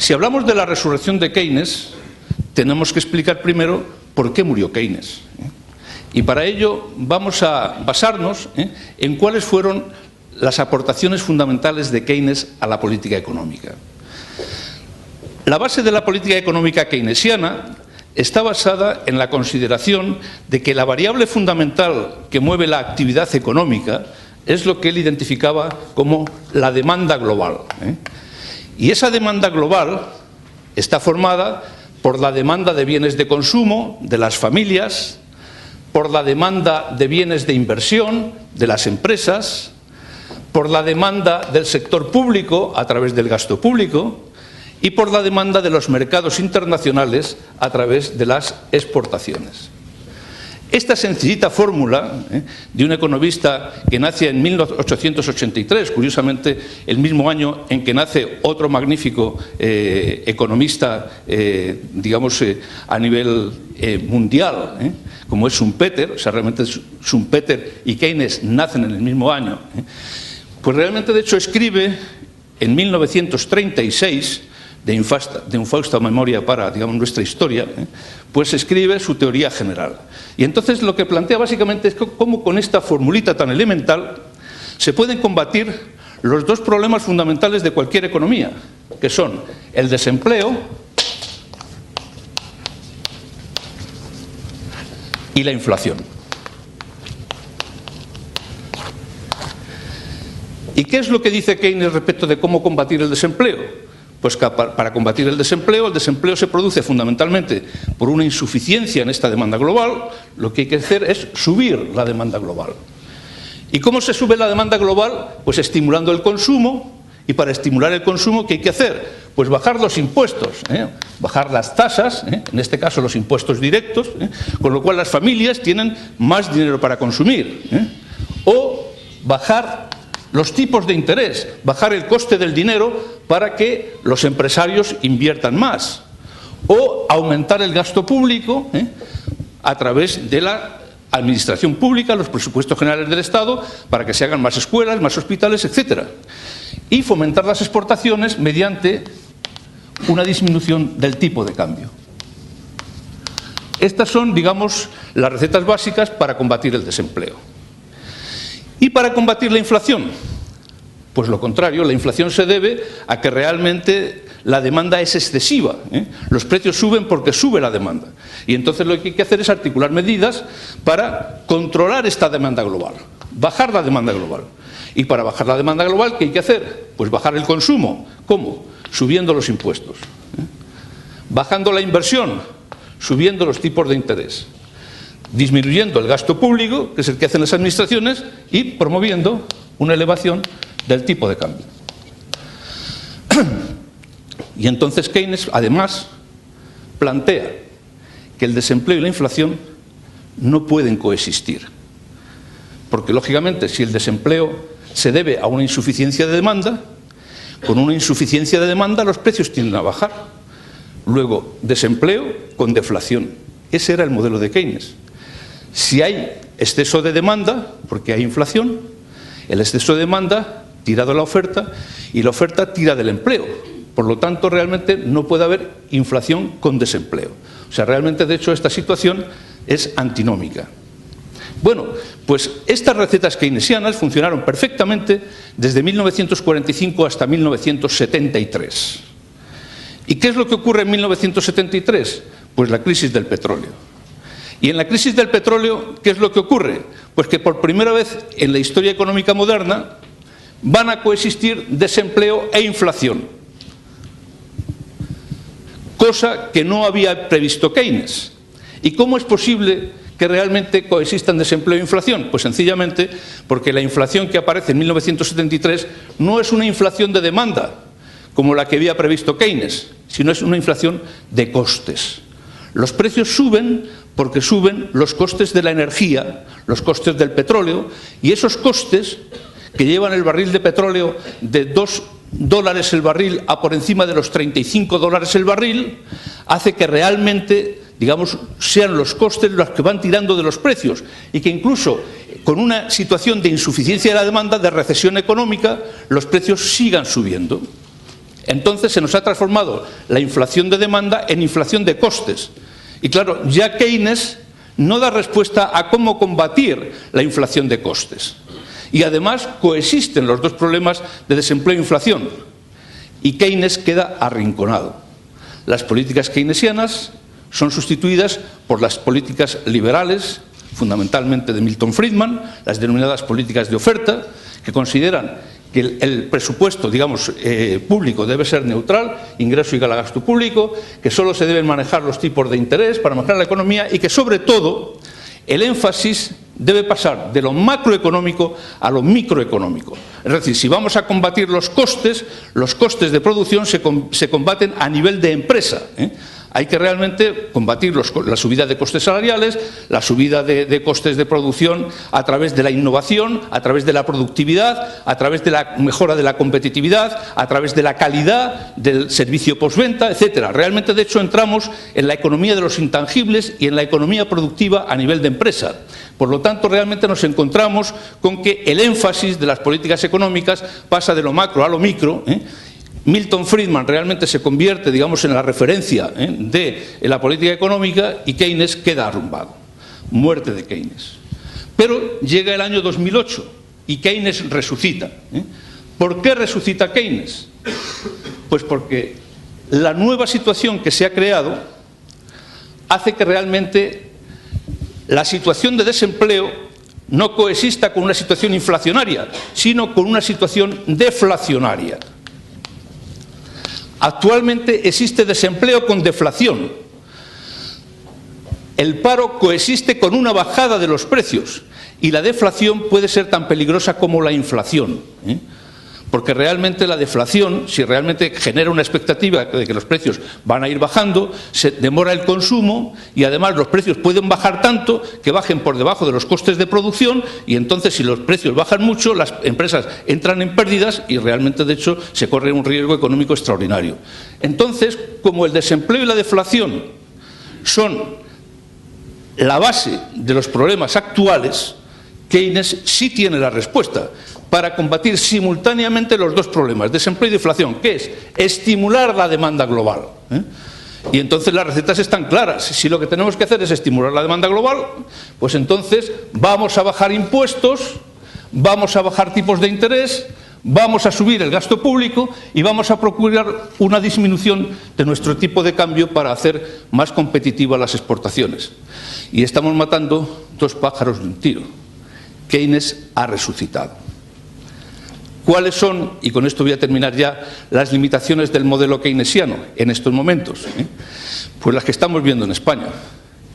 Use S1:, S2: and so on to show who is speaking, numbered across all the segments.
S1: Si hablamos de la resurrección de Keynes, tenemos que explicar primero por qué murió Keynes. Y para ello vamos a basarnos en cuáles fueron las aportaciones fundamentales de Keynes a la política económica. La base de la política económica keynesiana está basada en la consideración de que la variable fundamental que mueve la actividad económica es lo que él identificaba como la demanda global. Y esa demanda global está formada por la demanda de bienes de consumo de las familias, por la demanda de bienes de inversión de las empresas, por la demanda del sector público a través del gasto público y por la demanda de los mercados internacionales a través de las exportaciones. Esta sencillita fórmula de un economista que nace en 1883, curiosamente el mismo año en que nace otro magnífico economista, digamos, a nivel mundial, como es Schumpeter, o sea, realmente Schumpeter y Keynes nacen en el mismo año, pues realmente de hecho escribe en 1936, de infausta memoria para, digamos, nuestra historia, pues escribe su teoría general. Y entonces lo que plantea básicamente es cómo con esta formulita tan elemental se pueden combatir los dos problemas fundamentales de cualquier economía, que son el desempleo y la inflación. ¿Y qué es lo que dice Keynes respecto de cómo combatir el desempleo? Pues que para combatir el desempleo se produce fundamentalmente por una insuficiencia en esta demanda global. Lo que hay que hacer es subir la demanda global. ¿Y cómo se sube la demanda global? Pues estimulando el consumo. Y para estimular el consumo, ¿qué hay que hacer? Pues bajar los impuestos, bajar las tasas, en este caso los impuestos directos, con lo cual las familias tienen más dinero para consumir. O bajar los tipos de interés, bajar el coste del dinero para que los empresarios inviertan más, o aumentar el gasto público a través de la administración pública, los presupuestos generales del Estado, para que se hagan más escuelas, más hospitales, etc. Y fomentar las exportaciones mediante una disminución del tipo de cambio. Estas son, digamos, las recetas básicas para combatir el desempleo. ¿Y para combatir la inflación? Pues lo contrario, la inflación se debe a que realmente la demanda es excesiva. Los precios suben porque sube la demanda. Y entonces lo que hay que hacer es articular medidas para controlar esta demanda global, bajar la demanda global. Y para bajar la demanda global, ¿qué hay que hacer? Pues bajar el consumo. ¿Cómo? Subiendo los impuestos. Bajando la inversión, subiendo los tipos de interés. Disminuyendo el gasto público, que es el que hacen las administraciones, y promoviendo una elevación del tipo de cambio. Y entonces Keynes, además, plantea que el desempleo y la inflación no pueden coexistir. Porque, lógicamente, si el desempleo se debe a una insuficiencia de demanda, con una insuficiencia de demanda los precios tienden a bajar. Luego, desempleo con deflación. Ese era el modelo de Keynes. Si hay exceso de demanda, porque hay inflación, el exceso de demanda tira de la oferta y la oferta tira del empleo. Por lo tanto, realmente no puede haber inflación con desempleo. O sea, realmente, de hecho, esta situación es antinómica. Bueno, pues estas recetas keynesianas funcionaron perfectamente desde 1945 hasta 1973. ¿Y qué es lo que ocurre en 1973? Pues la crisis del petróleo. Y en la crisis del petróleo, ¿qué es lo que ocurre? Pues que por primera vez en la historia económica moderna van a coexistir desempleo e inflación. Cosa que no había previsto Keynes. ¿Y cómo es posible que realmente coexistan desempleo e inflación? Pues sencillamente porque la inflación que aparece en 1973 no es una inflación de demanda, como la que había previsto Keynes, sino es una inflación de costes. Los precios suben porque suben los costes de la energía, los costes del petróleo, y esos costes que llevan el barril de petróleo de $2 el barril a por encima de los $35 el barril, hace que realmente, digamos, sean los costes los que van tirando de los precios, y que incluso con una situación de insuficiencia de la demanda, de recesión económica, los precios sigan subiendo. Entonces se nos ha transformado la inflación de demanda en inflación de costes. Y claro, ya Keynes no da respuesta a cómo combatir la inflación de costes. Y además coexisten los dos problemas de desempleo e inflación. Y Keynes queda arrinconado. Las políticas keynesianas son sustituidas por las políticas liberales, fundamentalmente de Milton Friedman, las denominadas políticas de oferta, que consideran que el presupuesto, digamos, público debe ser neutral, ingreso igual a gasto público, que solo se deben manejar los tipos de interés para mejorar la economía y que, sobre todo, el énfasis debe pasar de lo macroeconómico a lo microeconómico. Es decir, si vamos a combatir los costes de producción se combaten a nivel de empresa, Hay que realmente combatir la subida de costes salariales, la subida de costes de producción a través de la innovación, a través de la productividad, a través de la mejora de la competitividad, a través de la calidad del servicio postventa, etcétera. Realmente, de hecho, entramos en la economía de los intangibles y en la economía productiva a nivel de empresa. Por lo tanto, realmente nos encontramos con que el énfasis de las políticas económicas pasa de lo macro a lo micro, Milton Friedman realmente se convierte, digamos, en la referencia de la política económica y Keynes queda arrumbado. Muerte de Keynes. Pero llega el año 2008 y Keynes resucita. ¿Por qué resucita Keynes? Pues porque la nueva situación que se ha creado hace que realmente la situación de desempleo no coexista con una situación inflacionaria, sino con una situación deflacionaria. Actualmente existe desempleo con deflación. El paro coexiste con una bajada de los precios y la deflación puede ser tan peligrosa como la inflación, porque realmente la deflación, si realmente genera una expectativa de que los precios van a ir bajando, se demora el consumo y además los precios pueden bajar tanto que bajen por debajo de los costes de producción y entonces, si los precios bajan mucho, las empresas entran en pérdidas y realmente, de hecho, se corre un riesgo económico extraordinario. Entonces, como el desempleo y la deflación son la base de los problemas actuales, Keynes sí tiene la respuesta para combatir simultáneamente los dos problemas, desempleo y deflación, que es estimular la demanda global. Y entonces las recetas están claras. Si lo que tenemos que hacer es estimular la demanda global, pues entonces vamos a bajar impuestos, vamos a bajar tipos de interés, vamos a subir el gasto público y vamos a procurar una disminución de nuestro tipo de cambio para hacer más competitivas las exportaciones. Y estamos matando dos pájaros de un tiro. Keynes ha resucitado. ¿Cuáles son, y con esto voy a terminar ya, las limitaciones del modelo keynesiano en estos momentos? Pues las que estamos viendo en España,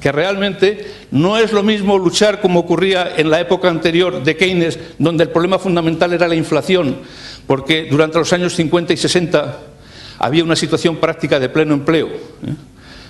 S1: que realmente no es lo mismo luchar como ocurría en la época anterior de Keynes, donde el problema fundamental era la inflación, porque durante los años 50 y 60 había una situación práctica de pleno empleo,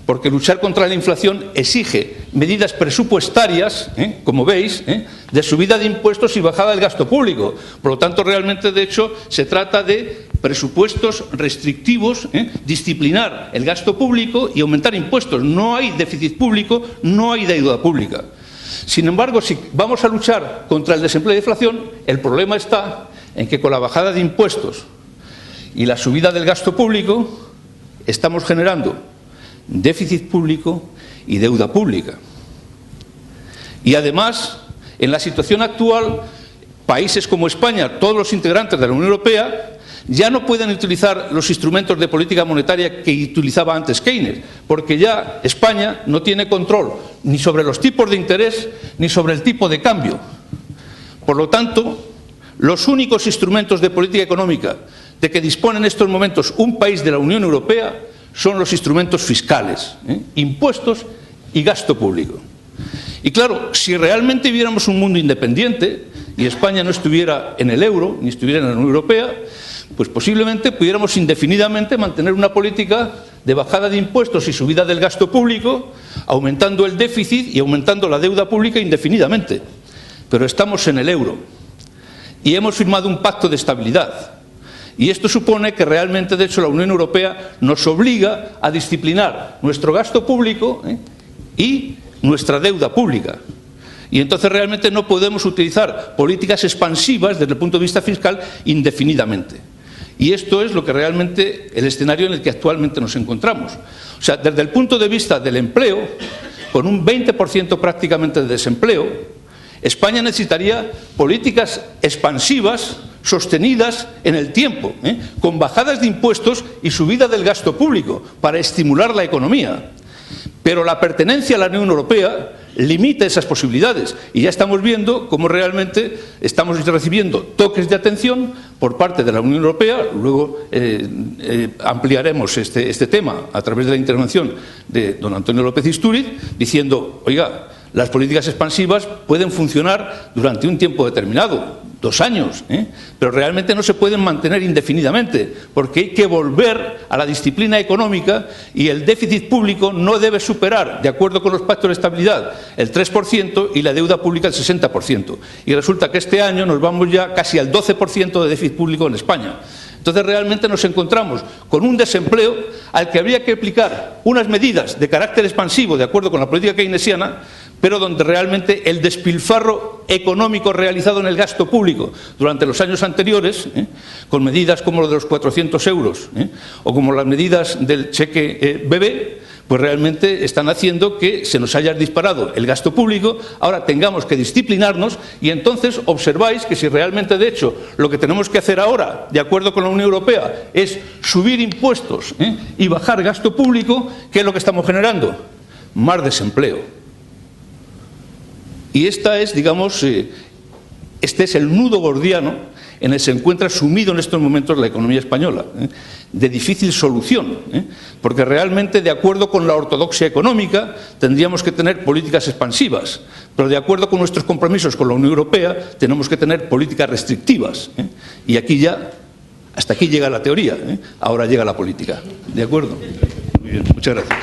S1: porque luchar contra la inflación exige medidas presupuestarias, como veis, de subida de impuestos y bajada del gasto público. Por lo tanto, realmente, de hecho, se trata de presupuestos restrictivos, disciplinar el gasto público y aumentar impuestos. No hay déficit público, no hay deuda pública. Sin embargo, si vamos a luchar contra el desempleo y la inflación, el problema está en que con la bajada de impuestos y la subida del gasto público estamos generando déficit público y deuda pública. Y además, en la situación actual, países como España, todos los integrantes de la Unión Europea, ya no pueden utilizar los instrumentos de política monetaria que utilizaba antes Keynes, porque ya España no tiene control ni sobre los tipos de interés ni sobre el tipo de cambio. Por lo tanto, los únicos instrumentos de política económica de que dispone en estos momentos un país de la Unión Europea son los instrumentos fiscales, impuestos y gasto público. Y claro, si realmente viéramos un mundo independiente y España no estuviera en el euro ni estuviera en la Unión Europea, pues posiblemente pudiéramos indefinidamente mantener una política de bajada de impuestos y subida del gasto público, aumentando el déficit y aumentando la deuda pública indefinidamente. Pero estamos en el euro y hemos firmado un pacto de estabilidad. Y esto supone que realmente, de hecho, la Unión Europea nos obliga a disciplinar nuestro gasto público y nuestra deuda pública. Y entonces realmente no podemos utilizar políticas expansivas desde el punto de vista fiscal indefinidamente. Y esto es lo que realmente el escenario en el que actualmente nos encontramos. O sea, desde el punto de vista del empleo, con un 20% prácticamente de desempleo, España necesitaría políticas expansivas, sostenidas en el tiempo, con bajadas de impuestos y subida del gasto público para estimular la economía. Pero la pertenencia a la Unión Europea limita esas posibilidades y ya estamos viendo cómo realmente estamos recibiendo toques de atención por parte de la Unión Europea. Luego ampliaremos este tema a través de la intervención de don Antonio López Istúriz, diciendo, oiga, las políticas expansivas pueden funcionar durante un tiempo determinado, 2 años, pero realmente no se pueden mantener indefinidamente, porque hay que volver a la disciplina económica y el déficit público no debe superar, de acuerdo con los pactos de estabilidad, el 3% y la deuda pública el 60%. Y resulta que este año nos vamos ya casi al 12% de déficit público en España. Entonces realmente nos encontramos con un desempleo al que habría que aplicar unas medidas de carácter expansivo, de acuerdo con la política keynesiana, pero donde realmente el despilfarro económico realizado en el gasto público durante los años anteriores, con medidas como lo de los 400 euros o como las medidas del cheque bebé, pues realmente están haciendo que se nos haya disparado el gasto público. Ahora tengamos que disciplinarnos y entonces observáis que si realmente, de hecho, lo que tenemos que hacer ahora, de acuerdo con la Unión Europea, es subir impuestos y bajar gasto público, ¿qué es lo que estamos generando? Más desempleo. Y esta es, digamos, este es el nudo gordiano en el que se encuentra sumido en estos momentos la economía española, de difícil solución, porque realmente, de acuerdo con la ortodoxia económica, tendríamos que tener políticas expansivas, pero de acuerdo con nuestros compromisos con la Unión Europea, tenemos que tener políticas restrictivas. Y aquí ya, hasta aquí llega la teoría, ahora llega la política. ¿De acuerdo? Muy bien, muchas gracias.